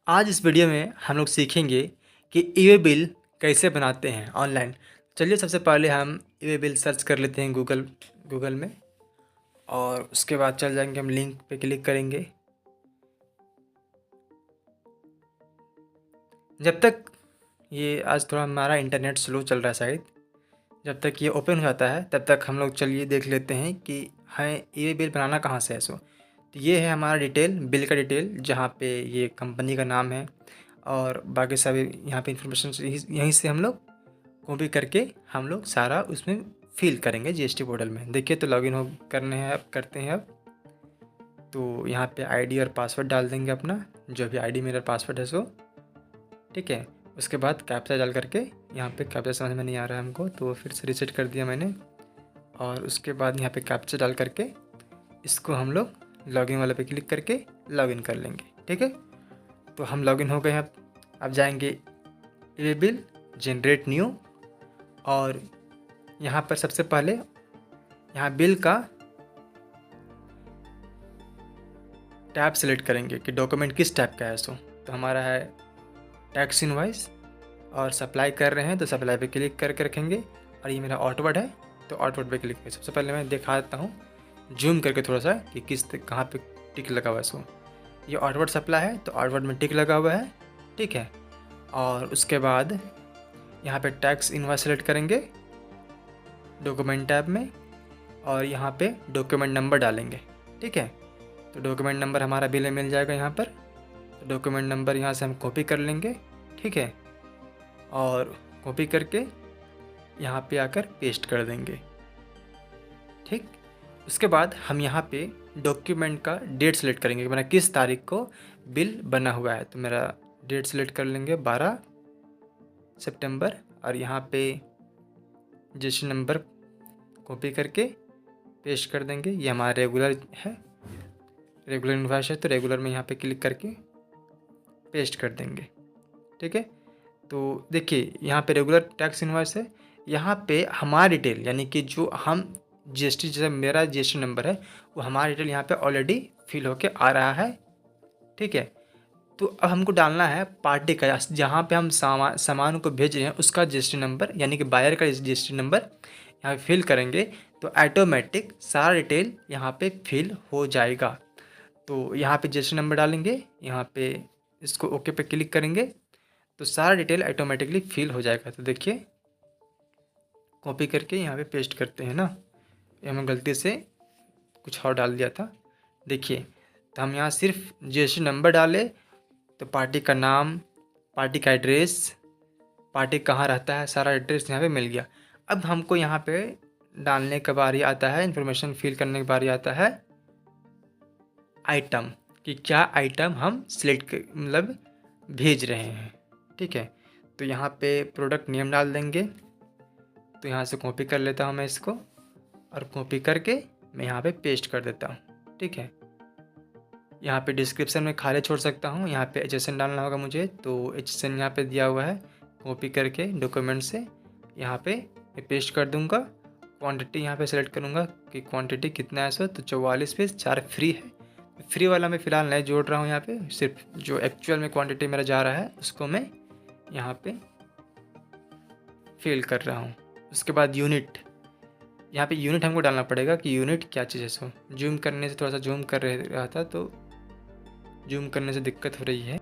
आज इस वीडियो में हम लोग सीखेंगे कि ई-वे बिल कैसे बनाते हैं ऑनलाइन। चलिए सबसे पहले हम ई-वे बिल सर्च कर लेते हैं गूगल में और उसके बाद चल जाएंगे, हम लिंक पे क्लिक करेंगे। जब तक ये आज थोड़ा हमारा इंटरनेट स्लो चल रहा है शायद, जब तक ये ओपन हो जाता है तब तक हम लोग चलिए देख लेते हैं कि हमें ई-वे बिल बनाना कहाँ से है। तो ये है हमारा डिटेल, बिल का डिटेल, जहाँ पे ये कंपनी का नाम है और बाकी सभी यहाँ पे इंफॉर्मेशन यहीं से हम लोग कॉपी करके हम लोग सारा उसमें फिल करेंगे जीएसटी पोर्टल में। देखिए तो लॉगिन हो करने हैं, अब करते हैं। अब तो यहाँ पे आईडी और पासवर्ड डाल देंगे अपना, जो भी आईडी मेरा पासवर्ड है सो, ठीक है। उसके बाद कैप्चा डाल करके, यहाँ पे कैप्चा समझ में नहीं आ रहा है हमको तो फिर से रीसेट कर दिया मैंने, और उसके बाद यहाँ पे कैप्चा डाल करके इसको हम लोग लॉगिन वाले पे क्लिक करके लॉगिन कर लेंगे, ठीक है। तो हम लॉगिन हो गए हैं। अब जाएंगे ई-वे बिल, जनरेट न्यू, और यहाँ पर सबसे पहले यहाँ बिल का टैब सेलेक्ट करेंगे कि डॉक्यूमेंट किस टाइप का है। तो हमारा है टैक्स इनवॉइस, और सप्लाई कर रहे हैं तो सप्लाई पे क्लिक करके रखेंगे, और ये मेरा आउटवर्ड है तो आउटवर्ड पे क्लिक करें। सबसे पहले मैं दिखा देता हूँ जूम करके थोड़ा सा कि किस कहाँ पे टिक लगा हुआ है। ये आउटवर्ड सप्लाई है तो आउटवर्ड में टिक लगा हुआ है, ठीक है। और उसके बाद यहाँ पे टैक्स इनवॉइस सेलेक्ट करेंगे डॉक्यूमेंट टैब में, और यहाँ पे डॉक्यूमेंट नंबर डालेंगे, ठीक है। तो डॉक्यूमेंट नंबर हमारा बिल में मिल जाएगा यहाँ पर। तो डॉक्यूमेंट नंबर यहाँ से हम कॉपी कर लेंगे, ठीक है, और कॉपी करके यहाँ पे आकर पेस्ट कर देंगे, ठीक। उसके बाद हम यहाँ पे डॉक्यूमेंट का डेट सेलेक्ट करेंगे कि मेरा किस तारीख को बिल बना हुआ है। तो मेरा डेट सेलेक्ट कर लेंगे 12 सितंबर, और यहाँ पे जीएसटी नंबर कॉपी करके पेस्ट कर देंगे। ये हमारा रेगुलर है, रेगुलर इनवॉइस है तो रेगुलर में यहाँ पे क्लिक करके पेस्ट कर देंगे, ठीक है। तो देखिए यहाँ पे रेगुलर टैक्स इनवॉइस है, यहाँ पे हमारा डिटेल यानी कि जो हम जीएसटी, जैसे मेरा जीएसटी नंबर है वो हमारा डिटेल यहाँ पे ऑलरेडी फिल होके आ रहा है, ठीक है। तो अब हमको डालना है पार्टी का, जहाँ पे हम सामान को भेज रहे हैं उसका जीएसटी नंबर, यानी कि बायर का जीएसटी नंबर यहाँ पे फिल करेंगे तो ऑटोमेटिक सारा डिटेल यहाँ पे फिल हो जाएगा। तो यहाँ पे जीएसटी नंबर डालेंगे, यहाँ पे इसको ओके पे क्लिक करेंगे तो सारा डिटेल ऑटोमेटिकली फिल हो जाएगा। तो देखिए कॉपी करके यहाँ पे पेस्ट करते हैं ना, ये हमें गलती से कुछ और डाल दिया था। देखिए तो हम यहाँ सिर्फ जीएसटी नंबर डाले तो पार्टी का नाम, पार्टी का एड्रेस, पार्टी कहाँ रहता है, सारा एड्रेस यहाँ पे मिल गया। अब हमको यहाँ पे डालने का बारी आता है, इन्फॉर्मेशन फिल करने का बारी आता है आइटम, कि क्या आइटम हम सिलेक्ट मतलब भेज रहे हैं, ठीक है। तो यहाँ पे प्रोडक्ट नेम डाल देंगे। तो यहाँ से कॉपी कर लेता हूँ मैं इसको, और कॉपी करके मैं यहाँ पे पेस्ट कर देता हूँ, ठीक है। यहाँ पे डिस्क्रिप्शन में खाली छोड़ सकता हूँ, यहाँ पे एचएसएन डालना होगा मुझे, तो एचएसएन यहाँ पे दिया हुआ है। कॉपी करके डॉक्यूमेंट से यहाँ पे पेस्ट कर दूँगा। क्वांटिटी यहाँ पे सेलेक्ट करूँगा कि क्वांटिटी कितना है, सो तो 44 पीस, 4 फ्री है। फ्री वाला मैं फ़िलहाल नहीं जोड़ रहा हूँ, यहाँ पे सिर्फ जो एक्चुअल में क्वांटिटी मेरा जा रहा है उसको मैं यहाँ पे फिल कर रहा हूँ। उसके बाद यूनिट, यहाँ पे यूनिट हमको डालना पड़ेगा कि यूनिट क्या चीज़ है। सो जूम करने से थोड़ा सा जूम कर रहा था तो जूम करने से दिक्कत हो रही है।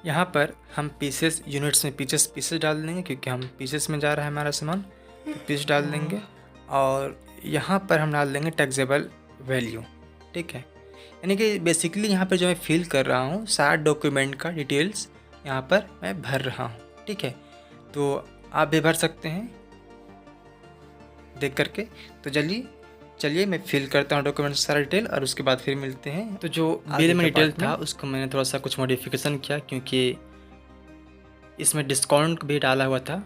यहाँ पर हम पीसेस, यूनिट्स में पीसेस डाल देंगे क्योंकि हम पीसेस में जा रहा है हमारा सामान, तो पीस डाल देंगे। और यहाँ पर हम डाल देंगे टैक्सेबल वैल्यू, ठीक है। यानी कि बेसिकली यहाँ पर जो मैं फिल कर रहा हूँ सारा डॉक्यूमेंट का डिटेल्स यहाँ पर मैं भर रहा हूँ, ठीक है। तो आप भी भर सकते हैं देख करके। तो चलिए मैं फिल करता हूँ डॉक्यूमेंट सारा डिटेल, और उसके बाद फिर मिलते हैं। तो जो बिल में डिटेल था उसको मैंने थोड़ा सा कुछ मॉडिफिकेशन किया, क्योंकि इसमें डिस्काउंट भी डाला हुआ था,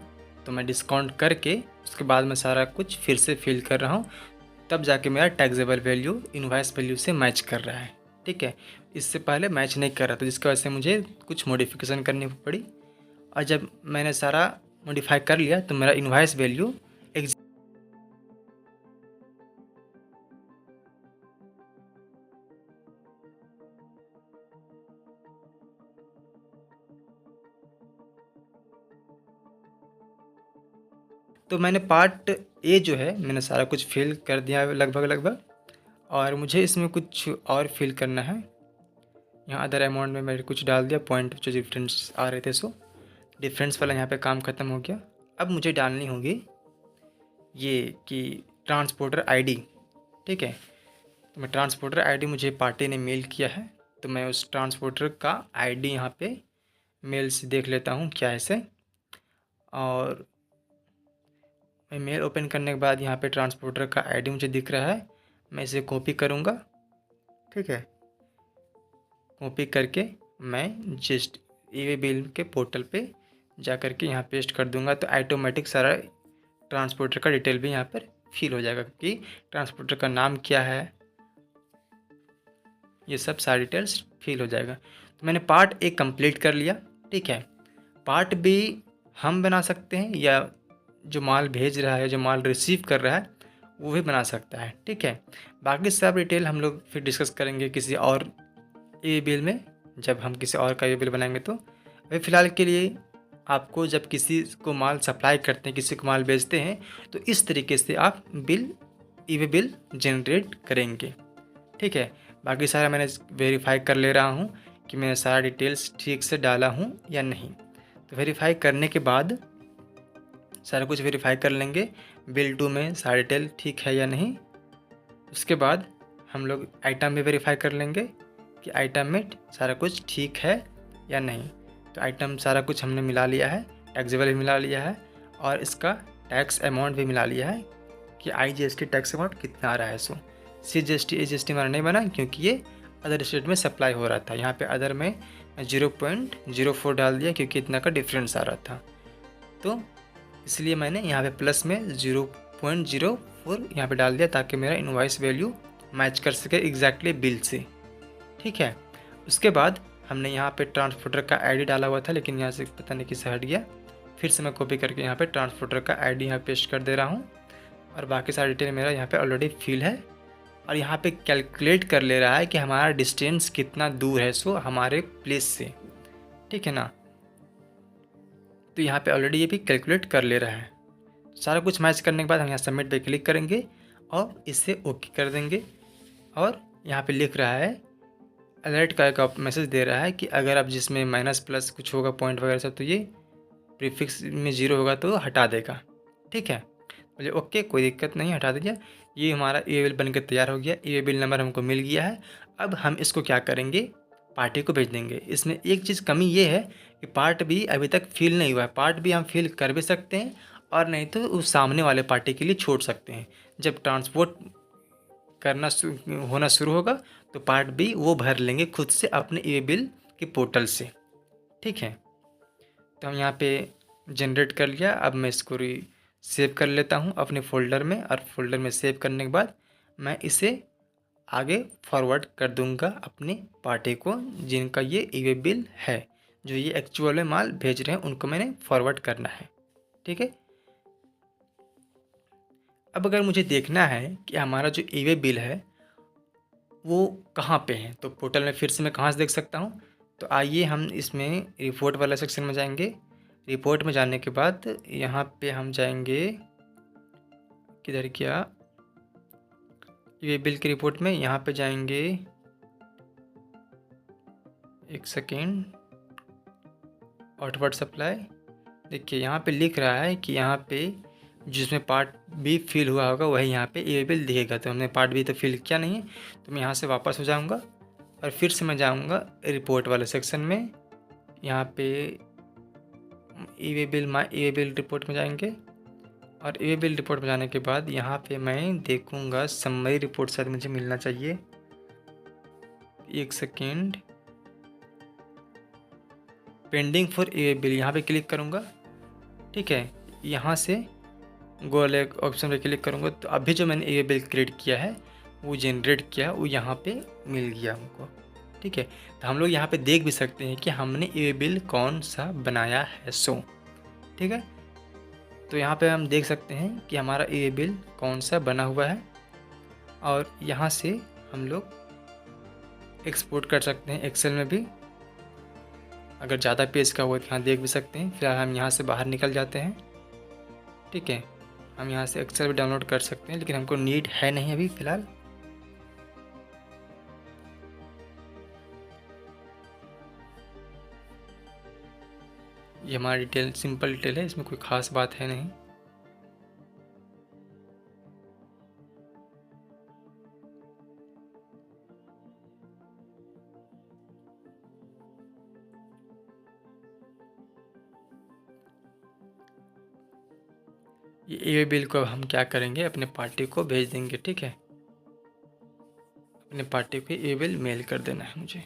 तो मैं डिस्काउंट करके उसके बाद मैं सारा कुछ फिर से फिल कर रहा हूँ, तब जाके मेरा टैक्सेबल वैल्यू इनवॉइस वैल्यू से मैच कर रहा है, ठीक है। इससे पहले मैच नहीं कर रहा था, जिसकी वजह से मुझे कुछ मॉडिफिकेशन करनी पड़ी, और जब मैंने सारा मॉडिफाई कर लिया तो मेरा इनवॉइस वैल्यू तो मैंने पार्ट ए जो है मैंने सारा कुछ फिल कर दिया है लगभग, और मुझे इसमें कुछ और फिल करना है। यहाँ अदर अमाउंट में मैंने कुछ डाल दिया, पॉइंट जो डिफरेंस आ रहे थे, सो डिफरेंस वाला यहाँ पे काम ख़त्म हो गया। अब मुझे डालनी होगी ये कि ट्रांसपोर्टर आईडी। ठीक है, तो मैं ट्रांसपोर्टर आईडी मुझे पार्टी ने मेल किया है, तो मैं उस ट्रांसपोर्टर का आईडी यहाँ पे मेल से देख लेता हूँ क्या है इसे। और मैं मेल ओपन करने के बाद यहाँ पे ट्रांसपोर्टर का आईडी मुझे दिख रहा है, मैं इसे कॉपी करूँगा। ठीक है, कॉपी करके मैं जस्ट ई बिल के पोर्टल पे जा कर के यहाँ पेस्ट कर दूँगा, तो ऑटोमेटिक सारा ट्रांसपोर्टर का डिटेल भी यहाँ पर फिल हो जाएगा कि ट्रांसपोर्टर का नाम क्या है, ये सब सारी डिटेल्स फिल हो जाएगा। तो मैंने पार्ट ए कंप्लीट कर लिया। ठीक है, पार्ट बी हम बना सकते हैं या जो माल भेज रहा है, जो माल रिसीव कर रहा है, वो भी बना सकता है। ठीक है, बाकी सब डिटेल हम लोग फिर डिस्कस करेंगे किसी और ई बिल में, जब हम किसी और का ई बिल बनाएंगे। तो अभी फ़िलहाल के लिए आपको जब किसी को माल सप्लाई करते हैं, किसी को माल बेचते हैं, तो इस तरीके से आप ई बिल जनरेट करेंगे। ठीक है, बाकी सारा मैंने वेरीफाई कर ले रहा हूँ कि मैंने सारा डिटेल्स ठीक से डाला हूँ या नहीं। तो वेरीफाई करने के बाद सारा कुछ वेरीफाई कर लेंगे बिल 2 में सारा डिटेल ठीक है या नहीं। उसके बाद हम लोग आइटम भी वेरीफाई कर लेंगे कि आइटम में सारा कुछ ठीक है या नहीं। तो आइटम सारा कुछ हमने मिला लिया है, टैक्सेबल भी मिला लिया है, और इसका टैक्स अमाउंट भी मिला लिया है कि IGST टैक्स अमाउंट कितना आ रहा है। सो CGST AGST हमारा नहीं बना क्योंकि ये अदर स्टेट में सप्लाई हो रहा था। यहाँ पे अदर में 0.04 डाल दिया क्योंकि इतना का डिफरेंस आ रहा था, तो इसलिए मैंने यहाँ पे प्लस में 0.04 यहाँ पे डाल दिया ताकि मेरा इनवॉइस वैल्यू मैच कर सके एग्जैक्टली बिल से। ठीक है, उसके बाद हमने यहाँ पे ट्रांसपोर्टर का आईडी डाला हुआ था, लेकिन यहाँ से पता नहीं किससे हट गया। फिर से मैं कॉपी करके यहाँ पे ट्रांसपोर्टर का आईडी यहाँ पेस्ट कर दे रहा हूँ, और बाकी सारा डिटेल मेरा यहाँ पे ऑलरेडी फिल है। और यहाँ पे कैलकुलेट कर ले रहा है कि हमारा डिस्टेंस कितना दूर है सो हमारे प्लेस से। ठीक है ना, तो यहाँ पे ऑलरेडी ये भी कैलकुलेट कर ले रहा है। सारा कुछ मैच करने के बाद हम यहाँ सबमिट पे क्लिक करेंगे और इसे ओके कर देंगे। और यहाँ पे लिख रहा है अलर्ट का मैसेज दे रहा है कि अगर आप जिसमें माइनस प्लस कुछ होगा पॉइंट वगैरह सब, तो ये प्रीफिक्स में 0 होगा तो हटा देगा। ठीक है, बोले ओके कोई दिक्कत नहीं, हटा दीजिए। ये हमारा ई बिल बन के तैयार हो गया, ई बिल नंबर हमको मिल गया है। अब हम इसको क्या करेंगे, पार्टी को भेज देंगे। इसमें एक चीज़ कमी ये है कि पार्ट बी अभी तक फिल नहीं हुआ है। पार्ट बी हम फिल कर भी सकते हैं और नहीं तो उस सामने वाले पार्टी के लिए छोड़ सकते हैं। जब ट्रांसपोर्ट करना होना शुरू होगा तो पार्ट बी वो भर लेंगे खुद से अपने ई बिल के पोर्टल से। ठीक है, तो हम यहाँ पे जनरेट कर लिया। अब मैं इसको सेव कर लेता हूँ अपने फ़ोल्डर में, और फोल्डर में सेव करने के बाद मैं इसे आगे फॉरवर्ड कर दूंगा अपनी पार्टी को, जिनका ये ई बिल है, जो ये एक्चुअल में माल भेज रहे हैं उनको मैंने फॉरवर्ड करना है। ठीक है, अब अगर मुझे देखना है कि हमारा जो ई बिल है वो कहाँ पे है, तो पोर्टल में फिर से मैं कहाँ से देख सकता हूँ। तो आइए हम इसमें रिपोर्ट वाला सेक्शन में जाएंगे। रिपोर्ट में जाने के बाद यहाँ पे हम जाएंगे, किधर क्या, ये बिल की रिपोर्ट में यहाँ पे जाएंगे, एक सेकेंड, आउटवर्ड सप्लाई। देखिए यहाँ पे लिख रहा है कि यहाँ पे जिसमें पार्ट बी फिल हुआ होगा वही यहाँ पे ई बिल दिखेगा। तो हमने पार्ट बी तो फिल किया नहीं है, तो मैं यहाँ से वापस हो जाऊँगा और फिर से मैं जाऊँगा रिपोर्ट वाले सेक्शन में। यहाँ पे ई बिल रिपोर्ट में जाएंगे, और ई बिल रिपोर्ट में जाने के बाद यहाँ पे मैं देखूँगा समरी रिपोर्ट शायद मुझे मिलना चाहिए। एक second, pending for E bill, यहाँ पे क्लिक करूँगा। ठीक है, यहाँ से गो वाले ऑप्शन पे क्लिक करूँगा तो अभी जो मैंने ई बिल क्रिएट किया है वो जनरेट किया वो यहाँ पे मिल गया हमको। ठीक है, तो हम लोग यहाँ पे देख भी सकते हैं कि हमने ई बिल कौन सा बनाया है सो। ठीक है, तो यहाँ पे हम देख सकते हैं कि हमारा ई बिल कौन सा बना हुआ है, और यहाँ से हम लोग एक्सपोर्ट कर सकते हैं एक्सेल में भी। अगर ज़्यादा पेज का हो तो यहाँ देख भी सकते हैं। फिलहाल हम यहाँ से बाहर निकल जाते हैं। ठीक है, हम यहाँ से एक्सेल भी डाउनलोड कर सकते हैं, लेकिन हमको नीड है नहीं अभी फ़िलहाल। ये हमारा डिटेल सिंपल डिटेल है, इसमें कोई ख़ास बात है नहीं। ये बिल को अब हम क्या करेंगे, अपने पार्टी को भेज देंगे, ठीक है। अपने पार्टी को ये बिल मेल कर देना है मुझे।